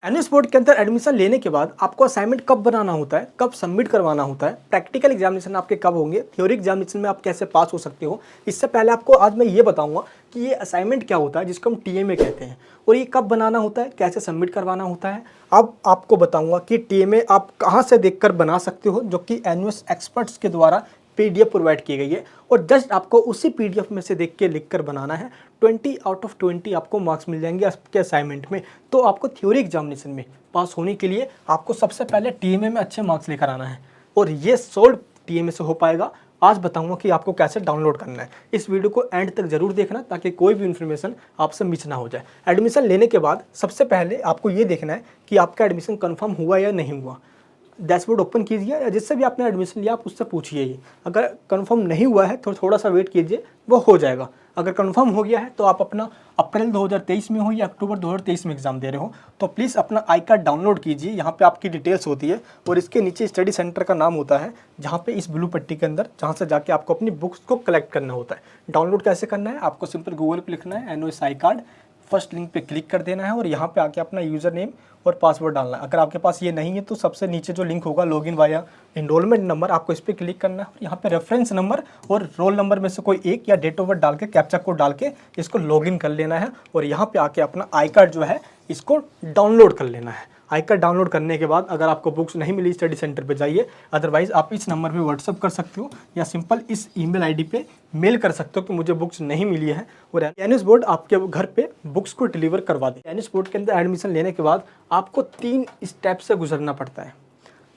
Annual sport के अंदर admission लेने के बाद आपको असाइनमेंट कब बनाना होता है, कब सबमिट करवाना होता है, प्रैक्टिकल एग्जामिनेशन आपके कब होंगे, थ्योरी एग्जामिनेशन में आप कैसे पास हो सकते हो। इससे पहले आपको आज मैं ये बताऊंगा कि ये असाइनमेंट क्या होता है जिसको हम टीएमए कहते हैं और ये कब बनाना होता है, कैसे सबमिट करवाना होता है। अब आपको बताऊंगा कि टीएमए आप कहाँ से देखकर बना सकते हो, जो कि एनुअल एक्सपर्ट्स के द्वारा पीडीएफ प्रोवाइड की गई है और जस्ट आपको उसी पीडीएफ में से देख के लिख कर बनाना है। 20 आउट ऑफ 20 आपको मार्क्स मिल जाएंगे आपके असाइनमेंट में। तो आपको थ्योरी एग्जामिनेशन में पास होने के लिए आपको सबसे पहले टीएमए में अच्छे मार्क्स लेकर आना है और ये सोल्व टीएमए से हो पाएगा। आज बताऊंगा कि आपको कैसे डाउनलोड करना है। इस वीडियो को एंड तक जरूर देखना ताकि कोई भी इन्फॉर्मेशन आपसे मिस ना हो जाए। एडमिशन लेने के बाद सबसे पहले आपको ये देखना है कि आपका एडमिशन कंफर्म हुआ या नहीं हुआ। डैशबोर्ड ओपन कीजिए या जिससे भी आपने एडमिशन लिया आप उससे पूछिए ही। अगर कंफर्म नहीं हुआ है तो थोड़ा सा वेट कीजिए, वो हो जाएगा। अगर कंफर्म हो गया है तो आप अपना अप्रैल 2023 में हो या अक्टूबर 2023 में एग्जाम दे रहे हो तो प्लीज़ अपना आई कार्ड डाउनलोड कीजिए। यहाँ पे आपकी डिटेल्स होती है और इसके नीचे स्टडी सेंटर का नाम होता है, जहाँ पे इस ब्लू पट्टी के अंदर जहाँ से जाके आपको अपनी बुक्स को कलेक्ट करना होता है। डाउनलोड कैसे करना है, आपको सिंपल गूगल पे लिखना है NOS I card, first link पे क्लिक कर देना है और यहाँ पे आके अपना यूज़र नेम और पासवर्ड डालना है। अगर आपके पास ये नहीं है तो सबसे नीचे जो लिंक होगा लॉगिन वाया एनरोलमेंट नंबर, आपको इस पर क्लिक करना है और यहाँ पे रेफरेंस नंबर और रोल नंबर में से कोई एक या डेट ऑफ बर्थ डाल के कैप्चा कोड डाल के इसको लॉगिन कर लेना है और यहाँ पे आके अपना आई कार्ड जो है इसको डाउनलोड कर लेना है। आई कार्ड डाउनलोड करने के बाद अगर आपको बुक्स नहीं मिली स्टडी सेंटर पे जाइए, अदरवाइज़ आप इस नंबर पे व्हाट्सअप कर सकते हो या सिंपल इस ईमेल आईडी पे मेल कर सकते हो कि मुझे बुक्स नहीं मिली है और एनुअल बोर्ड आपके घर पे बुक्स को डिलीवर करवा दे। एनुअल बोर्ड के अंदर एडमिशन लेने के बाद आपको 3 स्टेप से गुजरना पड़ता है।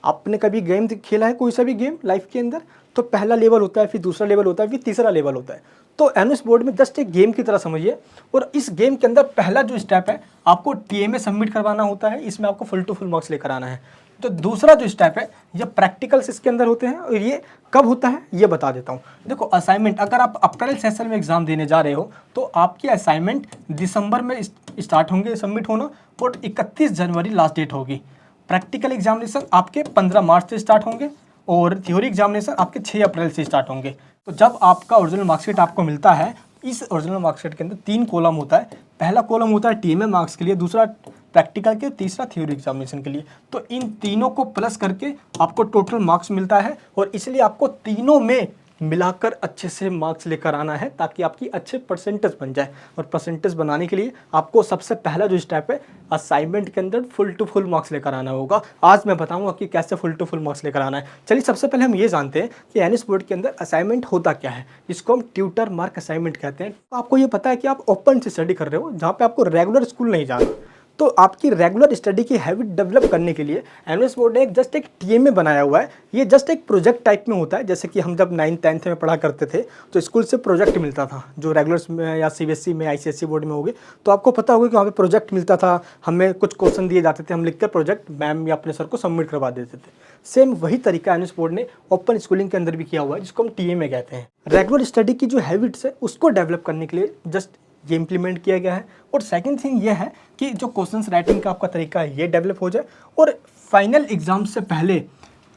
आपने कभी गेम खेला है, कोई सा भी गेम लाइफ के अंदर, तो पहला लेवल होता है, फिर दूसरा लेवल होता है, फिर तीसरा लेवल होता है। तो एनुअल बोर्ड में जस्ट एक गेम की तरह समझिए और इस गेम के अंदर पहला जो स्टेप है आपको टीएमए सबमिट करवाना होता है। इसमें आपको फुल टू फुल मार्क्स लेकर आना है। तो दूसरा जो स्टेप है ये प्रैक्टिकल्स इसके अंदर होते हैं और ये कब होता है ये बता देता हूँ। देखो असाइनमेंट, अगर आप अप्रैल सेशन में एग्जाम देने जा रहे हो तो आपकी असाइनमेंट दिसंबर में स्टार्ट होंगे सबमिट होना और 31 जनवरी लास्ट डेट होगी। प्रैक्टिकल एग्जामिनेशन आपके 15 मार्च से स्टार्ट होंगे और थ्योरी एग्जामिनेशन आपके 6 अप्रैल से स्टार्ट होंगे। तो जब आपका ओरिजिनल मार्कशीट आपको मिलता है, इस ओरिजिनल मार्कशीट के अंदर 3 कॉलम होता है। पहला कॉलम होता है टीएमए मार्क्स के लिए, दूसरा प्रैक्टिकल के, तीसरा थ्योरी एग्जामिनेशन के लिए। तो इन तीनों को प्लस करके आपको टोटल मार्क्स मिलता है और इसलिए आपको तीनों में मिलाकर अच्छे से मार्क्स लेकर आना है ताकि आपकी अच्छे परसेंटेज बन जाए। और परसेंटेज बनाने के लिए आपको सबसे पहला जो स्टेप है असाइनमेंट के अंदर फुल टू फुल मार्क्स लेकर आना होगा। आज मैं बताऊंगा कि कैसे फुल टू फुल मार्क्स लेकर आना है। चलिए सबसे पहले हम ये जानते हैं कि एनुअल बोर्ड के अंदर असाइनमेंट होता क्या है। इसको हम ट्यूटर मार्क असाइनमेंट कहते हैं। तो आपको ये पता है कि आप ओपन से स्टडी कर रहे हो, जहाँ पे आपको रेगुलर स्कूल नहीं जाना। तो आपकी रेगुलर स्टडी की हैबिट डेवलप करने के लिए एनुअल बोर्ड ने जस्ट एक टीएमए बनाया हुआ है। ये जस्ट एक प्रोजेक्ट टाइप में होता है। जैसे कि हम जब 9th 10th में पढ़ा करते थे तो स्कूल से प्रोजेक्ट मिलता था, जो रेगुलर में या सीबीएसई में आईसीएसई बोर्ड में होगी तो आपको पता होगा कि वहाँ पे प्रोजेक्ट मिलता था, हमें कुछ क्वेश्चन दिए जाते थे, हम लिखकर प्रोजेक्ट मैम या अपने सर को सबमिट करवा देते थे। सेम वही तरीका एनुअल बोर्ड ने ओपन स्कूलिंग के अंदर भी किया हुआ है, जिसको हम टीएमए कहते हैं। रेगुलर स्टडी की जो हैबिट्स है उसको डेवलप करने के लिए जस्ट ये इम्प्लीमेंट किया गया है। और सेकंड थिंग ये है कि जो क्वेश्चंस राइटिंग का आपका तरीका है ये डेवलप हो जाए और फाइनल एग्जाम से पहले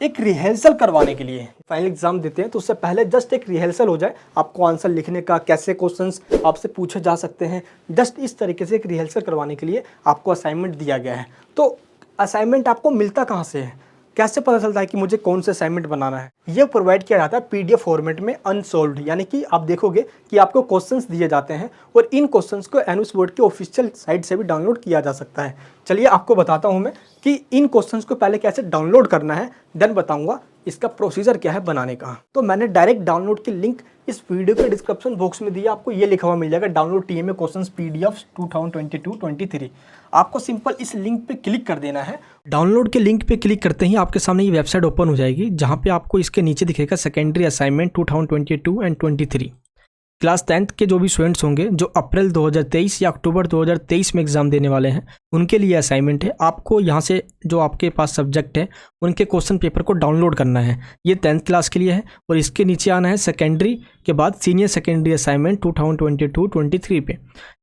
एक रिहर्सल करवाने के लिए, फाइनल एग्जाम देते हैं तो उससे पहले जस्ट एक रिहर्सल हो जाए, आपको आंसर लिखने का, कैसे क्वेश्चंस आपसे पूछे जा सकते हैं, जस्ट इस तरीके से एक रिहर्सल करवाने के लिए आपको असाइनमेंट दिया गया है। तो असाइनमेंट आपको मिलता कहाँ से है, कैसे पता चलता है कि मुझे कौन से असाइनमेंट बनाना है? ये प्रोवाइड किया जाता है पीडीएफ फॉर्मेट में अनसॉल्व्ड, यानी कि आप देखोगे कि आपको क्वेश्चंस दिए जाते हैं और इन क्वेश्चंस को एनुअल बोर्ड के ऑफिशियल साइट से भी डाउनलोड किया जा सकता है। चलिए आपको बताता हूं मैं कि इन क्वेश्चंस को पहले कैसे डाउनलोड करना है, देन बताऊंगा इसका प्रोसीजर क्या है बनाने का। तो मैंने डायरेक्ट डाउनलोड की लिंक इस वीडियो के डिस्क्रिप्शन बॉक्स में दिया, आपको ये लिखा हुआ मिल जाएगा डाउनलोड टीएमए क्वेश्चंस पीडीएफ 2022-23। आपको सिंपल इस लिंक पे क्लिक कर देना है। डाउनलोड के लिंक पे क्लिक करते ही आपके सामने ये वेबसाइट ओपन हो जाएगी, जहाँ पे आपको इसके नीचे दिखेगा secondary assignment 2022 and 23। Class 10th के जो भी स्टूडेंट्स होंगे जो अप्रैल 2023 या अक्टूबर 2023 में एग्जाम देने वाले हैं उनके लिए असाइनमेंट है। आपको यहाँ से जो आपके पास सब्जेक्ट है उनके क्वेश्चन पेपर को डाउनलोड करना है। ये 10th क्लास के लिए है और इसके नीचे आना है सेकेंडरी के बाद सीनियर सेकेंडरी असाइनमेंट 2022-23 पे।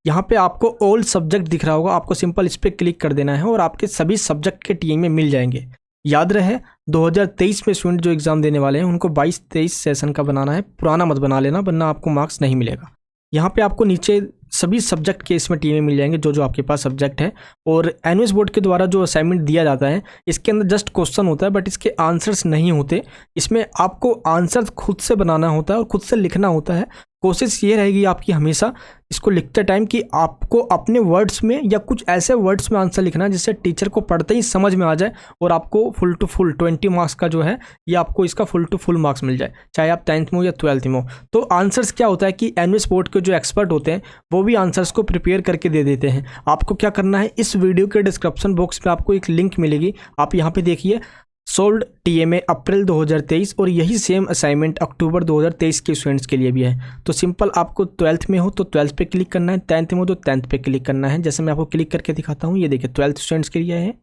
यहाँ पे आपको ऑल सब्जेक्ट दिख रहा होगा, आपको सिंपल इस पर क्लिक कर देना है और आपके सभी सब्जेक्ट के टीएमए मिल जाएंगे। याद रहे 2023 में स्टूडेंट जो एग्ज़ाम देने वाले हैं उनको 22-23 सेशन का बनाना है, पुराना मत बना लेना वरना आपको मार्क्स नहीं मिलेगा। यहाँ पे आपको नीचे सभी सब्जेक्ट के इसमें टीमें मिल जाएंगे जो जो आपके पास सब्जेक्ट है। और एनयूएस बोर्ड के द्वारा जो असाइनमेंट दिया जाता है इसके अंदर जस्ट क्वेश्चन होता है बट इसके आंसर्स नहीं होते। इसमें आपको आंसर खुद से बनाना होता है और खुद से लिखना होता है। कोशिश ये रहेगी आपकी हमेशा इसको लिखते टाइम कि आपको अपने वर्ड्स में या कुछ ऐसे वर्ड्स में आंसर लिखना है जिससे टीचर को पढ़ते ही समझ में आ जाए और आपको फुल टू फुल 20 मार्क्स का जो है ये आपको इसका फुल टू फुल मार्क्स मिल जाए, चाहे आप 10th में हो या 12th में हो। तो आंसर्स क्या होता है कि एनयूएस बोर्ड के जो एक्सपर्ट होते हैं वो भी आंसर्स को प्रिपेयर करके दे देते हैं। आपको क्या करना है, इस वीडियो के डिस्क्रिप्शन बॉक्स में आपको एक लिंक मिलेगी, आप यहाँ पे देखिए सोल्ड टीएमए अप्रैल 2023 और यही सेम असाइनमेंट अक्टूबर 2023 के स्टूडेंट्स के लिए भी है। तो सिंपल आपको 12th में हो तो 12th पे क्लिक करना है, 10th में हो तो 10th पे क्लिक करना है। जैसे मैं आपको क्लिक करके दिखाता हूँ, ये देखिए 12th स्टूडेंट्स के लिए है।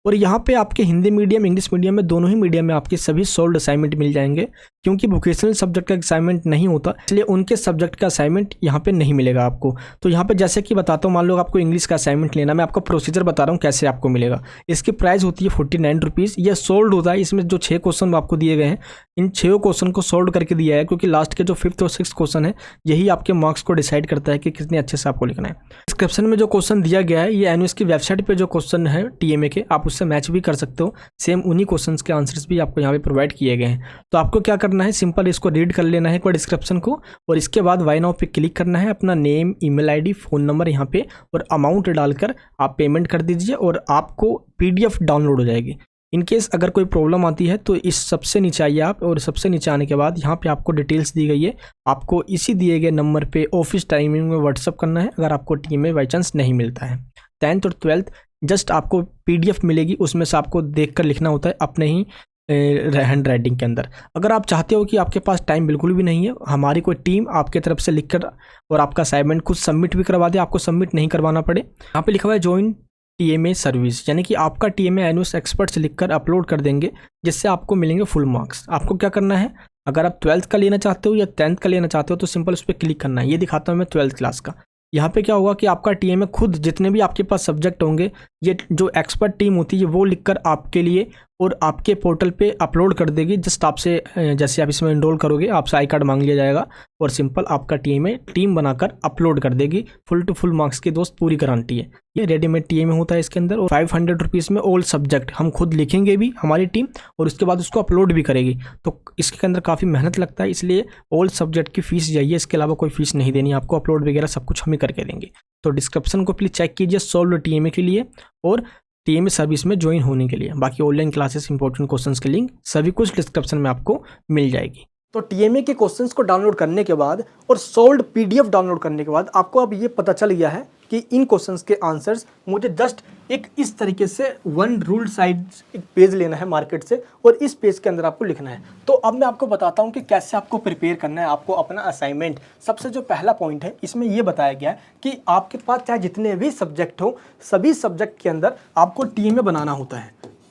और यहाँ पे आपके हिंदी मीडियम इंग्लिश मीडियम में दोनों ही मीडियम में आपके सभी सोल्ड असाइनमेंट मिल जाएंगे। क्योंकि वोकेशनल सब्जेक्ट का असाइनमेंट नहीं होता इसलिए उनके सब्जेक्ट का असाइनमेंट यहाँ पे नहीं मिलेगा आपको। तो यहाँ पे जैसे कि बताता हूँ, मान लो आपको इंग्लिश का असाइनमेंट लेना, मैं आपको प्रोसीजर बता रहा हूँ कैसे आपको मिलेगा। इसकी प्राइस होती है 49 रुपीज़। यह सोल्ड होता है, इसमें जो 6 क्वेश्चन आपको दिए गए हैं इन 6 क्वेश्चन को सोल्व करके दिया है क्योंकि लास्ट के जो 5th और 6th क्वेश्चन है यही आपके मार्क्स को डिसाइड करता है कि कितने अच्छे से आपको लिखना है। डिस्क्रिप्शन में जो क्वेश्चन दिया गया है ये एनयूएस की वेबसाइट पे जो क्वेश्चन है टीएमए के, आप उससे मैच भी कर सकते हो। सेम उन्हीं क्वेश्चन के आंसर्स भी आपको यहाँ पे प्रोवाइड किए गए हैं। तो आपको क्या करना है, सिंपल इसको रीड कर लेना है एक बार डिस्क्रिप्शन को और इसके बाद वाई नाउ पे क्लिक करना है, अपना name, email ID, phone number यहाँ पे और अमाउंट डालकर आप पेमेंट कर दीजिए और आपको पीडीएफ डाउनलोड हो जाएगी। इन केस अगर कोई प्रॉब्लम आती है तो इस सबसे नीचे आइए आप और सबसे नीचे आने के बाद यहाँ पे आपको डिटेल्स दी गई है, आपको इसी दिए गए नंबर पे ऑफिस टाइमिंग में व्हाट्सअप करना है अगर आपको टीम में बाई चांस नहीं मिलता है। 10th और 12th जस्ट आपको पीडीएफ मिलेगी, उसमें से आपको देख कर लिखना होता है अपने ही हैंड राइटिंग के अंदर। अगर आप चाहते हो कि आपके पास टाइम बिल्कुल भी नहीं है, हमारी कोई टीम आपके तरफ से लिख कर और आपका असाइनमेंट खुद सबमिट भी करवा दे, आपको सबमिट नहीं करवाना पड़े। यहाँ पे लिखा हुआ है ज्वाइन टीएमए सर्विस, यानी कि आपका टीएमए एनयूएस एक्सपर्ट्स लिखकर अपलोड कर देंगे जिससे आपको मिलेंगे फुल मार्क्स। आपको क्या करना है, अगर आप 12th का लेना चाहते हो या 10th का लेना चाहते हो तो सिंपल उस पर क्लिक करना है। ये दिखाता हूँ मैं 12th क्लास का। यहाँ पे क्या होगा कि आपका टीएमए खुद जितने भी आपके पास सब्जेक्ट होंगे ये जो एक्सपर्ट टीम होती है वो लिखकर आपके लिए और आपके पोर्टल पे अपलोड कर देगी। जस्ट आपसे जैसे आप इसमें इनरोल करोगे आपसे आई कार्ड मांग लिया जाएगा और सिंपल आपका टीम बनाकर अपलोड कर देगी। फुल टू फुल मार्क्स की दोस्त पूरी गारंटी है। ये रेडीमेड टीएमए होता है इसके अंदर और 500 रुपीज़ में ऑल सब्जेक्ट हम खुद लिखेंगे भी हमारी टीम और उसके बाद उसको अपलोड भी करेगी। तो इसके अंदर काफ़ी मेहनत लगता है, इसलिए ऑल सब्जेक्ट की फ़ीस जाइए, इसके अलावा कोई फीस नहीं देनी आपको, अपलोड वगैरह सब कुछ हम ही करके देंगे। तो डिस्क्रिप्शन को प्लीज़ चेक कीजिए सोल्व टीएमए के लिए और टीएमए सर्विस में ज्वाइन होने के लिए। बाकी ऑनलाइन क्लासेस, इंपॉर्टेंट क्वेश्चंस के लिंक सभी कुछ डिस्क्रिप्शन में आपको मिल जाएगी। तो टीएमए के क्वेश्चंस को डाउनलोड करने के बाद और सोल्ड पीडीएफ डाउनलोड करने के बाद आपको अब ये पता चल गया है कि इन क्वेश्चंस के आंसर्स मुझे जस्ट एक इस तरीके से वन रूल्ड साइड एक पेज लेना है मार्केट से और इस पेज के अंदर आपको लिखना है। तो अब मैं आपको बताता हूँ कि कैसे आपको प्रिपेयर करना है आपको अपना असाइनमेंट। सबसे जो पहला पॉइंट है इसमें यह बताया गया है कि आपके पास चाहे जितने भी सब्जेक्ट हो सभी सब्जेक्ट के अंदर आपको टीएमए बनाना होता है,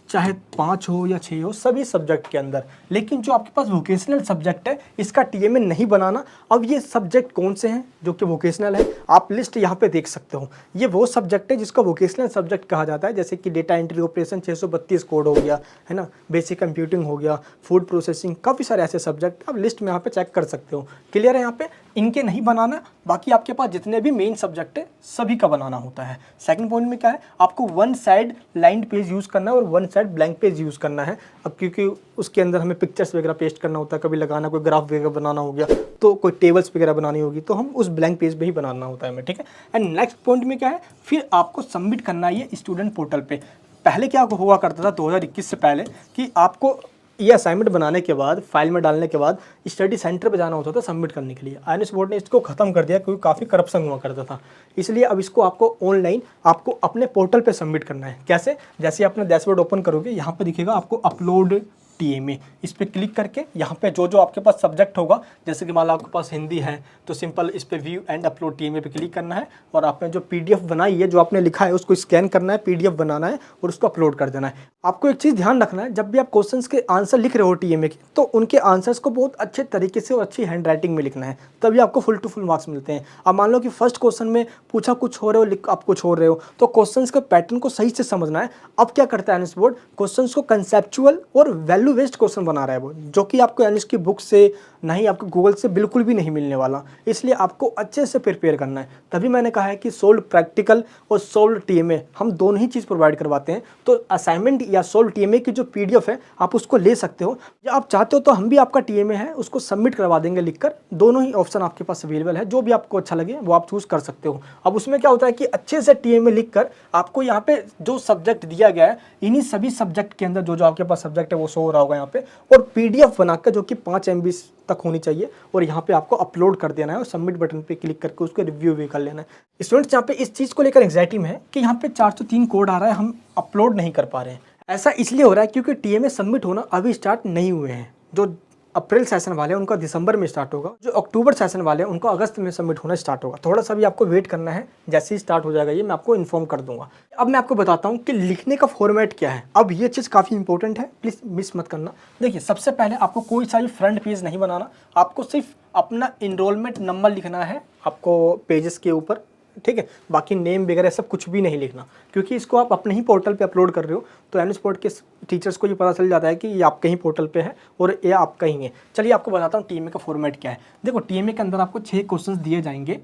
चाहे 5 हो या 6 हो, सभी सब्जेक्ट के अंदर। लेकिन जो आपके पास वोकेशनल सब्जेक्ट है इसका टीएमए नहीं बनाना। अब ये सब्जेक्ट कौन से हैं जो कि वोकेशनल है, आप लिस्ट यहाँ पे देख सकते हो। ये वो सब्जेक्ट है जिसका वोकेशनल सब्जेक्ट कहा जाता है, जैसे कि डेटा एंट्री ऑपरेशन 632 कोड हो गया है ना, बेसिक कंप्यूटिंग हो गया, फूड प्रोसेसिंग, काफ़ी सारे ऐसे सब्जेक्ट आप लिस्ट में यहाँ पे चेक कर सकते हो। क्लियर है, यहाँ पे इनके नहीं बनाना, बाकी आपके पास जितने भी मेन सब्जेक्ट है सभी का बनाना होता है। सेकंड पॉइंट में क्या है, आपको one side lined page use करना है और one side blank page use करना है। अब क्योंकि उसके अंदर हमें पिक्चर्स वगैरह पेस्ट करना होता है, कभी लगाना, कोई ग्राफ वगैरह बनाना हो गया तो कोई टेबल्स वगैरह बनानी होगी तो हम उस ब्लैंक पेज पे ही बनाना होता है हमें, ठीक है। एंड नेक्स्ट पॉइंट में क्या है, फिर आपको सबमिट करना है ये स्टूडेंट पोर्टल पे। पहले क्या हुआ करता था 2021 से पहले कि आपको ये असाइनमेंट बनाने के बाद फाइल में डालने के बाद स्टडी सेंटर पे जाना होता था सबमिट करने के लिए। एनयूएस बोर्ड ने इसको ख़त्म कर दिया क्योंकि काफ़ी करप्शन हुआ करता था, इसलिए अब इसको आपको ऑनलाइन आपको अपने पोर्टल पे सबमिट करना है। कैसे, जैसे अपना डैशबोर्ड ओपन करोगे यहाँ पे दिखेगा आपको अपलोड टीएमए, इस पर क्लिक करके यहाँ पे जो जो आपके पास सब्जेक्ट होगा, जैसे कि मान लो आपके पास हिंदी है तो सिंपल इस पर व्यू एंड अपलोड टीएमए पे क्लिक करना है और आपने जो पीडीएफ बनाई है, जो आपने लिखा है, उसको स्कैन करना है, पीडीएफ बनाना है और उसको अपलोड कर देना है। आपको एक चीज़ ध्यान रखना है, जब भी आप क्वेश्चंस के आंसर लिख रहे हो टीएमए के, तो उनके आंसर्स को बहुत अच्छे तरीके से और अच्छी हैंड राइटिंग में लिखना है, तभी आपको फुल टू फुल मार्क्स मिलते हैं। अब मान लो कि फर्स्ट क्वेश्चन में पूछा कुछ हो रहे हो, आप कुछ हो रहे हो, तो क्वेश्चंस के पैटर्न को सही से समझना है। अब क्या करता है एनयूएस बोर्ड, क्वेश्चंस को कंसेप्चुअल और वैल्यू वैल्यू वेस्ट क्वेश्चन बना रहा है वो, जो कि आपको यानी इसकी बुक से नहीं, आपको गूगल से बिल्कुल भी नहीं मिलने वाला। इसलिए आपको अच्छे से प्रिपेयर करना है। तभी मैंने कहा है कि सोल्व प्रैक्टिकल और सोल्व टीएमए हम दोनों ही चीज़ प्रोवाइड करवाते हैं। तो असाइनमेंट या सोल्व टीएमए की जो पीडीएफ है आप उसको ले सकते हो, या आप चाहते हो तो हम भी आपका टीएमए है उसको सबमिट करवा देंगे लिखकर। दोनों ही ऑप्शन आपके पास अवेलेबल है, जो भी आपको अच्छा लगे वो आप चूज़ कर सकते हो। अब उसमें क्या होता है कि अच्छे से टीएमए लिखकर आपको यहाँ पे जो सब्जेक्ट दिया गया है, इन्हीं सभी सब्जेक्ट के अंदर जो जो आपके पास सब्जेक्ट है वो शो हो रहा होगा यहाँ पे, और पीडीएफ बनाकर जो कि 5 MB तक होनी चाहिए, और यहाँ पे आपको अपलोड कर देना है और सबमिट बटन पे क्लिक करके उसको रिव्यू भी कर लेना है। स्टूडेंट्स यहाँ पे इस चीज़ को लेकर एंग्जाइटी में है कि यहाँ पे 403 कोड आ रहा है, हम अपलोड नहीं कर पा रहे हैं। ऐसा इसलिए हो रहा है क्योंकि टीएमए सबमिट होना अभी स्टार्ट नहीं हुए हैं। जो अप्रैल सेशन वाले हैं उनका दिसंबर में स्टार्ट होगा, जो अक्टूबर सेशन वाले हैं उनको अगस्त में सबमिट होना स्टार्ट होगा। थोड़ा सा भी आपको वेट करना है, जैसे ही स्टार्ट हो जाएगा ये मैं आपको इन्फॉर्म कर दूंगा। अब मैं आपको बताता हूँ कि लिखने का फॉर्मेट क्या है। अब ये चीज़ काफ़ी इंपॉर्टेंट है, प्लीज़ मिस मत करना। देखिए, सबसे पहले आपको कोई सा भी फ्रंट पेज नहीं बनाना, आपको सिर्फ अपना इनरोलमेंट नंबर लिखना है आपको पेजेस के ऊपर, ठीक है। बाकी नेम वगैरह सब कुछ भी नहीं लिखना, क्योंकि इसको आप अपने ही पोर्टल पे अपलोड कर रहे हो, तो एन स्पॉट के टीचर्स को ये पता चल जाता है कि ये आपके ही पोर्टल पे है और ये आपका ही है। चलिए आपको बताता हूँ टीएमए का फॉर्मेट क्या है। देखो, टीएमए के अंदर आपको 6 क्वेश्चंस दिए जाएंगे,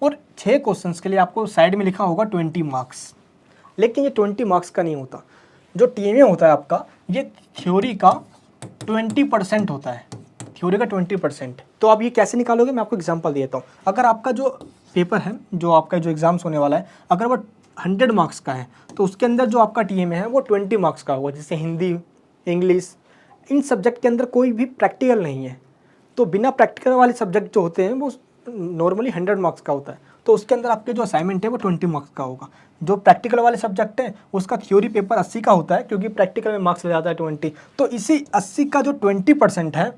और 6 क्वेश्चंस के लिए आपको साइड में लिखा होगा 20 मार्क्स। लेकिन ये 20 मार्क्स का नहीं होता। जो टीएमए होता है आपका, ये थ्योरी का 20% होता है, थ्योरी का 20%। तो आप ये कैसे निकालोगे, मैं आपको एग्जांपल देता हूँ। अगर आपका जो पेपर है, जो आपका जो एग्ज़ाम्स होने वाला है, अगर वो 100 मार्क्स का है, तो उसके अंदर जो आपका टीएमए है वो 20 मार्क्स का होगा। जैसे हिंदी, इंग्लिश, इन सब्जेक्ट के अंदर कोई भी प्रैक्टिकल नहीं है, तो बिना प्रैक्टिकल वाले सब्जेक्ट जो होते हैं वो नॉर्मली 100 मार्क्स का होता है। तो उसके अंदर आपके जो असाइनमेंट है वो 20 मार्क्स का होगा। जो प्रैक्टिकल वाले सब्जेक्ट है उसका थ्योरी पेपर 80 का होता है, क्योंकि प्रैक्टिकल में मार्क्स ले जाता है 20। तो इसी 80 का जो 20% है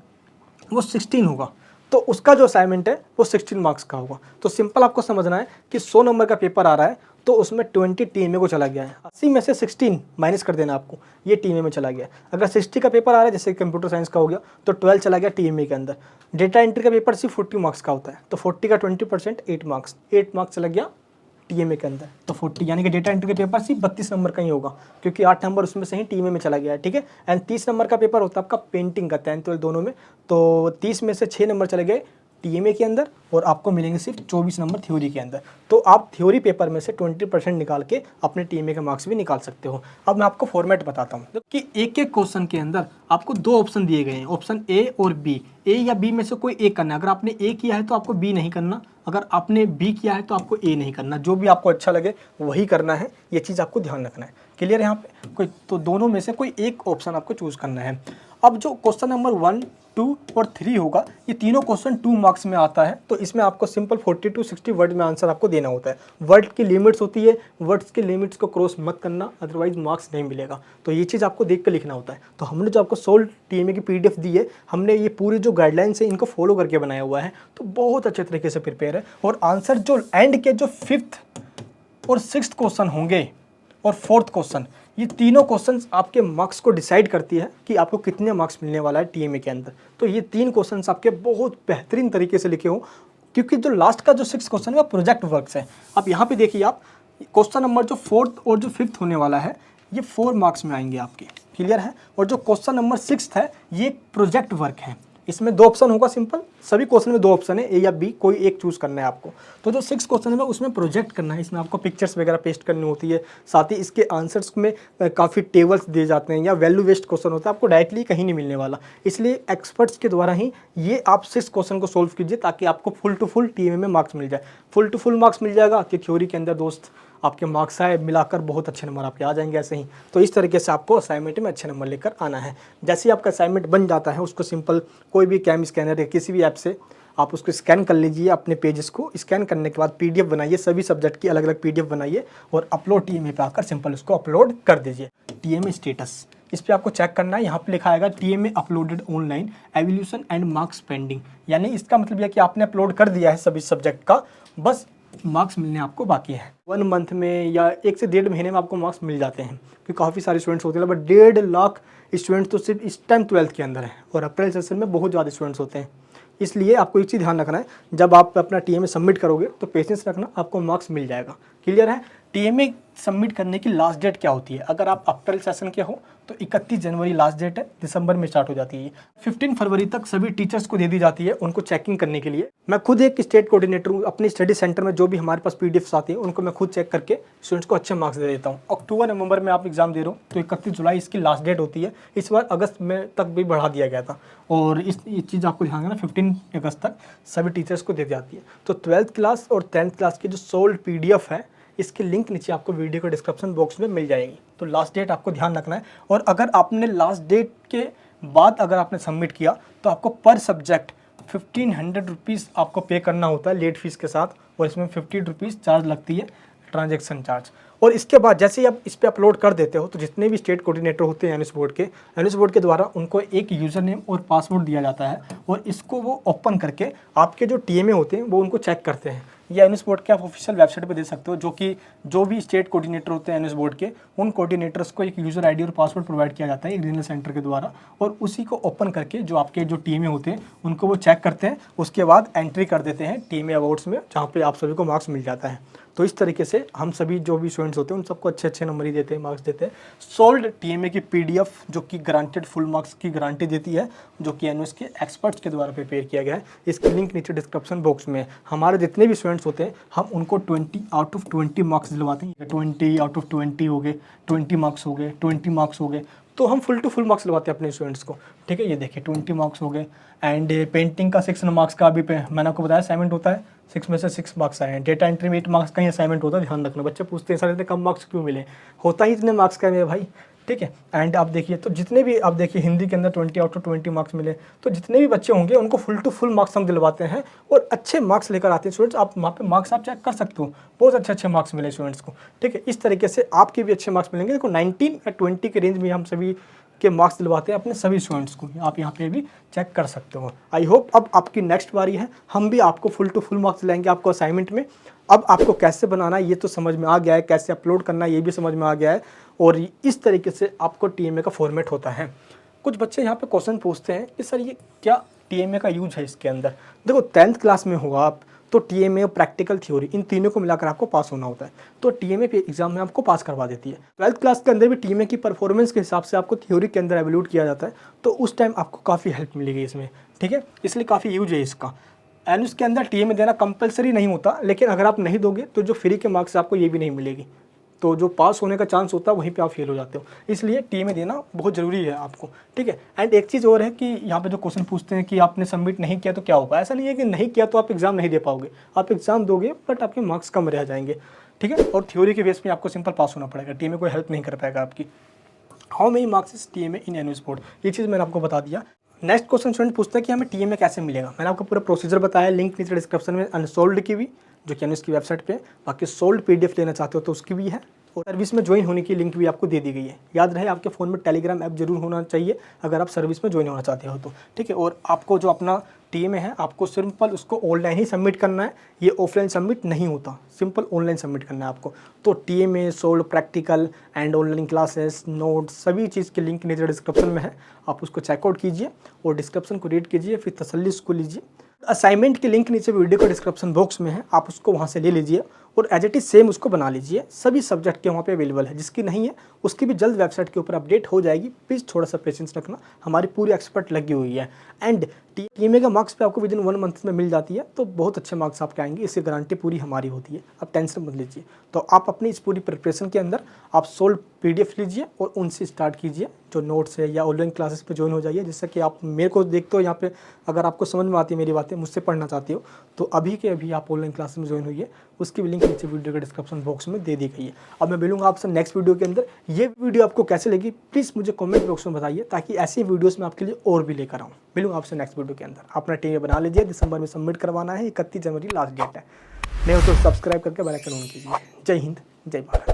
वो 16 होगा, तो उसका जो असाइनमेंट है वो 16 मार्क्स का होगा। तो सिंपल आपको समझना है कि 100 नंबर का पेपर आ रहा है, तो उसमें 20 टीएमए को चला गया है। 80 में से 16 माइनस कर देना आपको, ये टीएमए में चला गया। अगर 60 का पेपर आ रहा है, जैसे कंप्यूटर साइंस का हो गया, तो 12 चला गया टीएमए के अंदर। डेटा एंट्री का पेपर सिर्फ 40 मार्क्स का होता है, तो 40 का 20% 8 मार्क्स, 8 मार्क्स चला गया टीएमए के अंदर। तो 40 यानी कि डेटा एंट्री का पेपर सिर्फ 32 नंबर का ही होगा, क्योंकि 8 नंबर उसमें से ही टीएमए में चला गया है, ठीक है। एंड 30 नंबर का पेपर होता है आपका पेंटिंग का, 10th 12 दोनों में, तो 30 में से 6 नंबर चले गए टीएमए के अंदर, और आपको मिलेंगे सिर्फ 24 नंबर थ्योरी के अंदर। तो आप थ्योरी पेपर में से 20% निकाल के अपने टीएमए के मार्क्स भी निकाल सकते हो। अब मैं आपको फॉर्मेट बताता हूँ कि एक एक क्वेश्चन के अंदर आपको 2 ऑप्शन दिए गए हैं, ऑप्शन ए और बी। ए या बी में से कोई एक करना है। अगर आपने ए किया है तो आपको बी नहीं करना, अगर आपने बी किया है तो आपको ए नहीं करना। जो भी आपको अच्छा लगे वही करना है, ये चीज़ आपको ध्यान रखना है। क्लियर है यहाँ पे कोई, तो दोनों में से कोई एक ऑप्शन आपको चूज़ करना है। अब जो क्वेश्चन नंबर 1, 2 और 3 होगा, ये तीनों क्वेश्चन 2 मार्क्स में आता है। तो इसमें आपको सिंपल 40 to 60 वर्ड में आंसर आपको देना होता है। वर्ड की लिमिट्स होती है, वर्ड्स की लिमिट्स को क्रॉस मत करना, अदरवाइज मार्क्स नहीं मिलेगा। तो ये चीज़ आपको देख कर लिखना होता है। तो हमने जो आपको सोल्व टीएमए की पीडीएफ दी है, हमने ये पूरी जो गाइडलाइंस है इनको फॉलो करके बनाया हुआ है, तो बहुत अच्छे तरीके से प्रिपेयर है। और आंसर जो एंड के जो 5th और 6th क्वेश्चन होंगे और 4th क्वेश्चन, ये तीनों क्वेश्चंस आपके मार्क्स को डिसाइड करती है कि आपको कितने मार्क्स मिलने वाला है टीएमए के अंदर। तो ये 3 क्वेश्चंस आपके बहुत बेहतरीन तरीके से लिखे हो, क्योंकि जो लास्ट का जो 6th क्वेश्चन है वो प्रोजेक्ट वर्क्स है। अब यहाँ पे देखिए, आप क्वेश्चन नंबर जो 4th और जो 5th होने वाला है, ये 4 मार्क्स में आएंगे आपके। क्लियर है। और जो क्वेश्चन नंबर 6th है, ये प्रोजेक्ट वर्क है। इसमें 2 ऑप्शन होगा, सिंपल सभी क्वेश्चन में 2 ऑप्शन है, ए या बी, कोई एक चूज़ करना है आपको। तो जो 6 क्वेश्चन है उसमें प्रोजेक्ट करना है, इसमें आपको पिक्चर्स वगैरह पेस्ट करनी होती है। साथ ही इसके आंसर्स में काफ़ी टेबल्स दिए जाते हैं, या वैल्यू वेस्ट क्वेश्चन होता है, आपको डायरेक्टली कहीं नहीं मिलने वाला। इसलिए एक्सपर्ट्स के द्वारा ही ये आप 6 क्वेश्चन को सोल्व कीजिए, ताकि आपको फुल टू फुल टीएमए में मार्क्स मिल जाए। फुल टू फुल मार्क्स मिल जाएगा कि थ्योरी के अंदर दोस्त आपके मार्क्स आए मिलाकर बहुत अच्छे नंबर आपके आ जाएंगे ऐसे ही। तो इस तरीके से आपको असाइनमेंट में अच्छे नंबर लेकर आना है। जैसे ही आपका असाइनमेंट बन जाता है, उसको सिंपल कोई भी कैम स्कैनर या किसी भी ऐप से आप उसको स्कैन कर लीजिए। अपने पेजेस को स्कैन करने के बाद पीडीएफ बनाइए, सभी सब्जेक्ट की अलग अलग पीडीएफ बनाइए और अपलोड टीएमए पे आकर सिंपल उसको अपलोड कर दीजिए। टीएमए स्टेटस, इस पर आपको चेक करना है। यहाँ पे लिखा आएगा TMA uploaded online, evolution and marks pending. यानी इसका मतलब यह कि आपने अपलोड कर दिया है सभी सब्जेक्ट का, बस मार्क्स मिलने आपको बाकी है। 1 मंथ में या 1 से 1.5 महीने में आपको मार्क्स मिल जाते हैं, क्योंकि काफ़ी सारे स्टूडेंट्स होते हैं। बट 1.5 लाख स्टूडेंट्स तो सिर्फ इस टाइम 12th के अंदर है, और अप्रैल सेशन में बहुत ज़्यादा स्टूडेंट्स होते हैं। इसलिए आपको एक चीज़ ध्यान रखना है, जब आप अपना टीएमए सबमिट करोगे तो पेशेंस रखना, आपको मार्क्स मिल जाएगा। क्लियर है। टीएमए सबमिट करने की लास्ट डेट क्या होती है? अगर आप अप्रैल सेशन के हो तो 31 जनवरी लास्ट डेट है, दिसंबर में स्टार्ट हो जाती है। 15 फरवरी तक सभी टीचर्स को दे दी जाती है उनको चेकिंग करने के लिए। मैं खुद एक स्टेट कोऑर्डिनेटर हूँ, अपनी स्टडी सेंटर में जो भी हमारे पास पीडीएफ्स आती है उनको मैं खुद चेक करके स्टूडेंट्स को अच्छे मार्क्स दे देता हूँ। अक्टूबर नवंबर में आप एग्जाम दे रहे हो तो 31 जुलाई इसकी लास्ट डेट होती है। इस बार अगस्त में तक भी बढ़ा दिया गया था और ये चीज़ आपको ध्यान रखना 15 अगस्त तक सभी टीचर्स को दे दी जाती है। तो 12th क्लास और 10th क्लास की जो सोल्ड पीडीएफ है इसकी लिंक नीचे आपको वीडियो के डिस्क्रिप्शन बॉक्स में मिल जाएगी। तो लास्ट डेट आपको ध्यान रखना है। और अगर आपने लास्ट डेट के बाद अगर आपने सबमिट किया तो आपको पर सब्जेक्ट 1500 रुपीज़ आपको पे करना होता है लेट फीस के साथ, और इसमें 50 रुपीज़ चार्ज लगती है ट्रांजैक्शन चार्ज। और इसके बाद जैसे ही आप इस पर अपलोड कर देते हो तो जितने भी स्टेट कोऑर्डिनेटर होते हैं एनएस बोर्ड के द्वारा उनको एक यूज़र नेम और पासवर्ड दिया जाता है, और इसको वो ओपन करके आपके जो टीएमए होते हैं वो उनको चेक करते हैं। या एनएस बोर्ड के आप ऑफिशियल वेबसाइट पे दे सकते हो, जो भी स्टेट कोऑर्डिनेटर होते हैं एनएस बोर्ड के, उन कोऑर्डिनेटर्स को एक यूज़र आईडी और पासवर्ड प्रोवाइड किया जाता है एक रीजनल सेंटर के द्वारा, और उसी को ओपन करके जो आपके जो टीएमए होते हैं उनको वो चेक करते हैं। उसके बाद एंट्री कर देते हैं टीएमए अवार्ड्स में, जहाँ पे आप सभी को मार्क्स मिल जाता है। तो इस तरीके से हम सभी जो भी स्टूडेंट्स होते हैं उन सबको अच्छे अच्छे नंबर ही देते हैं, मार्क्स देते हैं। सोल्ड टीएमए की पीडीएफ जो कि गारंटेड फुल मार्क्स की गारंटी देती है, जो कि एनएस के एक्सपर्ट्स के द्वारा प्रिपेयर किया गया है। इसकी लिंक नीचे डिस्क्रिप्शन बॉक्स में। हमारे जितने भी स्टूडेंट्स होते हैं हम उनको 20 आउट ऑफ 20 मार्क्स दिलवाते हैं। 20 आउट ऑफ 20 हो गए, 20 मार्क्स हो गए, 20 मार्क्स हो गए, तो हम फुल टू फुल मार्क्स दिलवाते हैं अपने स्टूडेंट्स को। ठीक है, ये देखिए 20 मार्क्स हो गए। एंड पेंटिंग का 6 मार्क्स का अभी मैंने आपको बताया असाइनमेंट होता है, 6 में से 6 मार्क्स आए हैं। डेटा एंट्री में 8 मार्क्स का ही असाइनमेंट होता है, ध्यान रखना। बच्चे पूछते हैं सर इतने कम मार्क्स क्यों मिले, होता ही इतने मार्क्स का है भाई। ठीक है, एंड आप देखिए तो जितने भी आप देखिए हिंदी के अंदर 20 आउट ऑफ 20 मार्क्स मिले, तो जितने भी बच्चे होंगे उनको फुल टू फुल मार्क्स हम दिलवाते हैं और अच्छे मार्क्स लेकर आते हैं स्टूडेंट्स। आप वहाँ पे मार्क्स आप चेक कर सकते हो, बहुत अच्छे मार्क्स मिले स्टूडेंट्स को। ठीक है, इस तरीके से आपके भी अच्छे मार्क्स मिलेंगे। देखो 19 या 20 के रेंज में हम सभी के मार्क्स दिलवाते हैं अपने सभी स्टूडेंट्स को, आप यहाँ पे भी चेक कर सकते हो। आई होप अब आपकी नेक्स्ट बारी है, हम भी आपको फुल टू फुल मार्क्स दिलाएंगे आपको असाइनमेंट में। अब आपको कैसे बनाना है ये तो समझ में आ गया है, कैसे अपलोड करना है ये भी समझ में आ गया है, और इस तरीके से आपको टीएमए का फॉर्मेट होता है। कुछ बच्चे यहाँ पे क्वेश्चन पूछते हैं कि सर ये क्या टीएमए का यूज है इसके अंदर। देखो 10th क्लास में होगा आप तो टीएमए और प्रैक्टिकल थ्योरी इन तीनों को मिलाकर आपको पास होना होता है, तो टीएमए पे एग्जाम में आपको पास करवा देती है। 12th क्लास के अंदर भी टीएमए की परफॉर्मेंस के हिसाब से आपको थ्योरी के अंदर एवेल्यूट किया जाता है, तो उस टाइम आपको काफ़ी हेल्प मिलेगी इसमें। ठीक है, इसलिए काफ़ी यूज है इसका। एनएस के अंदर टीएमए देना कंपलसरी नहीं होता, लेकिन अगर आप नहीं दोगे तो जो फ्री के मार्क्स आपको ये भी नहीं मिलेगी, तो जो पास होने का चांस होता है वहीं पे आप फेल हो जाते हो। इसलिए टीएमए देना बहुत ज़रूरी है आपको। ठीक है, एंड एक चीज़ और है कि यहाँ पे जो क्वेश्चन पूछते हैं कि आपने सबमिट नहीं किया तो क्या होगा, ऐसा नहीं है कि नहीं किया तो आप एग्ज़ाम नहीं दे पाओगे, आप एग्ज़ाम दोगे बट आपके मार्क्स कम रह जाएंगे। ठीक है, और थ्योरी के बेस पे आपको सिंपल पास होना पड़ेगा, टीएमए कोई हेल्प नहीं कर पाएगा आपकी। How many marks is TMA in NS board, ये चीज़ मैंने आपको बता दिया। नेक्स्ट क्वेश्चन स्टूडेंट पूछता है कि हमें टीएमए कैसे मिलेगा। मैंने आपको पूरा प्रोसीजर बताया, लिंक नीचे डिस्क्रिप्शन में अनसोल्ड की भी जो कि एनएस की वेबसाइट पे, बाकी सोल्ड पीडीएफ लेना चाहते हो तो उसकी भी है, और सर्विस में ज्वाइन होने की लिंक भी आपको दे दी गई है। याद रहे आपके फ़ोन में टेलीग्राम ऐप जरूर होना चाहिए अगर आप सर्विस में ज्वाइन होना चाहते हो तो। ठीक है, और आपको जो अपना टीएमए है आपको सिंपल उसको ऑनलाइन ही सबमिट करना है, ये ऑफलाइन सबमिट नहीं होता, सिंपल ऑनलाइन सबमिट करना है आपको। तो TMA, sold, practical and online classes, notes, सभी चीज़ की लिंक नीचे डिस्क्रिप्शन में है, आप उसको चेकआउट कीजिए और डिस्क्रिप्शन को रीड कीजिए, फिर तसल्ली उसको लीजिए। असाइनमेंट की लिंक नीचे वीडियो के डिस्क्रिप्शन बॉक्स में है, आप उसको वहाँ से ले लीजिए और एज इट इज सेम उसको बना लीजिए। सभी सब्जेक्ट के वहाँ पे अवेलेबल है, जिसकी नहीं है उसकी भी जल्द वेबसाइट के ऊपर अपडेट हो जाएगी। प्लीज़ थोड़ा सा पेशेंस रखना, हमारी पूरी एक्सपर्ट लगी हुई है। एंड टीएमए का मार्क्स पे आपको विदिन 1 मंथ में मिल जाती है, तो बहुत अच्छे मार्क्स आपके आएंगे, इसकी गारंटी पूरी हमारी होती है, आप टेंशन मत लीजिए। तो आप अपनी इस पूरी प्रिपरेशन के अंदर आप सोल्ड पीडीएफ लीजिए और उनसे स्टार्ट कीजिए, जो नोट्स है, या ऑनलाइन क्लासेस पे ज्वाइन हो जाइए, जिससे कि आप मेरे को देखते हो यहाँ पे, अगर आपको समझ में आती है मेरी बातें, मुझसे पढ़ना चाहते हो तो अभी के अभी आप ऑनलाइन क्लासेस में ज्वाइन होइए, उसकी भी लिंक नीचे वीडियो के डिस्क्रिप्शन बॉक्स में दे दी गई है। अब मैं मिलूंगा आपसे नेक्स्ट वीडियो के अंदर। ये वीडियो आपको कैसे लगी प्लीज़ मुझे कमेंट बॉक्स में बताइए, ताकि ऐसी वीडियोस मैं आपके लिए और भी लेकर आऊँ। मिलूंगा आपसे नेक्स्ट वीडियो के अंदर। अपना टीएमए बना लीजिए, दिसंबर में सबमिट करवाना है, 31 जनवरी लास्ट डेट है। नहीं हो तो सब्सक्राइब करके बेल आइकन ऑन कीजिए। जय हिंद, जय भारत।